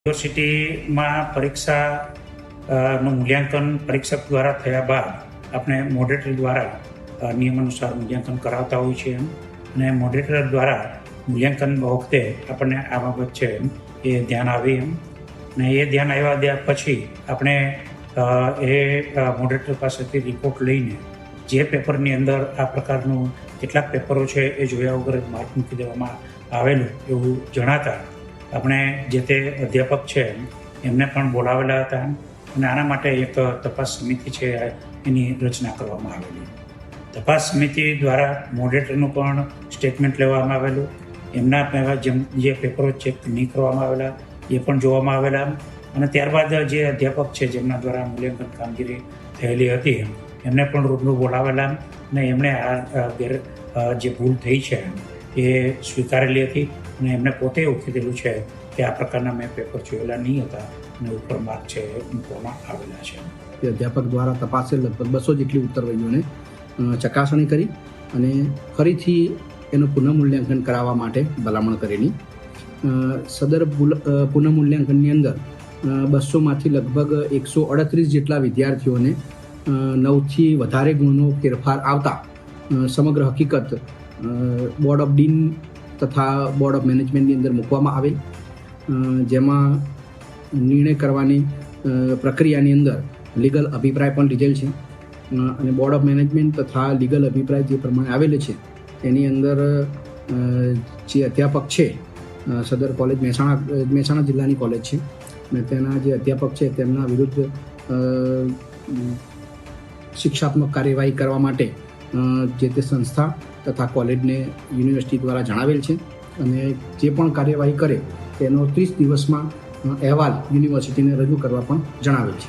યુનિવર્સિટીમાં પરીક્ષાનું મૂલ્યાંકન પરીક્ષક દ્વારા થયા બાદ આપણે મોડરેટર દ્વારા નિયમ અનુસાર મૂલ્યાંકન કરાવતા હોઈએ છીએ અને મોડરેટર દ્વારા મૂલ્યાંકન વખતે આપણને આ બાબત છે એ ધ્યાન આવે અને એ ધ્યાન આવ્યા પછી આપણે એ મોડરેટર પાસેથી રિપોર્ટ લઈને જે પેપરની અંદર આ પ્રકારનું કેટલાક પેપરો છે એ જોયા વગર માર્ક મૂકી દેવામાં આવેલું એવું જણાતા આપણે જે તે અધ્યાપક છે એમને પણ બોલાવેલા હતા અને આના માટે એક તપાસ સમિતિ છે એની રચના કરવામાં આવેલી. તપાસ સમિતિ દ્વારા મોડરેટરનું પણ સ્ટેટમેન્ટ લેવામાં આવેલું, એમના જે પેપરો ચેક નહીં કરવામાં આવેલા એ પણ જોવામાં આવેલા અને ત્યારબાદ જે અધ્યાપક છે જેમના દ્વારા મૂલ્યાંકન કામગીરી થયેલી હતી એમને પણ રૂબરૂ બોલાવેલા અને એમણે આ જે ભૂલ થઈ છે એ સ્વીકારેલી હતી અને એમને પોતે એવું કીધેલું છે કે આ પ્રકારના મેં પેપર જોયેલા નહીં હતા અને ઉપર માર્ક છે મૂકવામાં આવેલા છે. અધ્યાપક દ્વારા તપાસે લગભગ 200 જેટલી ઉત્તરવહીઓને ચકાસણી કરી અને ફરીથી એનું પુનઃમૂલ્યાંકન કરાવવા માટે ભલામણ કરેલી. સદર પુનઃમૂલ્યાંકનની અંદર 200માંથી લગભગ 138 જેટલા વિદ્યાર્થીઓને 9થી વધારે ગુણનો ફેરફાર આવતા સમગ્ર હકીકત બોર્ડ ઓફ ડીન તથા બોર્ડ ઓફ મેનેજમેન્ટની અંદર મૂકવામાં આવે, જેમાં નિર્ણય કરવાની પ્રક્રિયાની અંદર લીગલ અભિપ્રાય પણ લીધેલ છે અને બોર્ડ ઓફ મેનેજમેન્ટ તથા લીગલ અભિપ્રાય જે પ્રમાણે આવેલ છે એની અંદર જે અધ્યાપક છે સદર કોલેજ મહેસાણા જિલ્લાની કોલેજ છે અને તેના જે અધ્યાપક છે તેમના વિરુદ્ધ શિક્ષાત્મક કાર્યવાહી કરવા માટે જે તે સંસ્થા તથા કોલેજને યુનિવર્સિટી દ્વારા જણાવેલ છે અને જે પણ કાર્યવાહી કરે તેનો 30 દિવસમાં અહેવાલ યુનિવર્સિટીને રજૂ કરવા પણ જણાવેલ છે.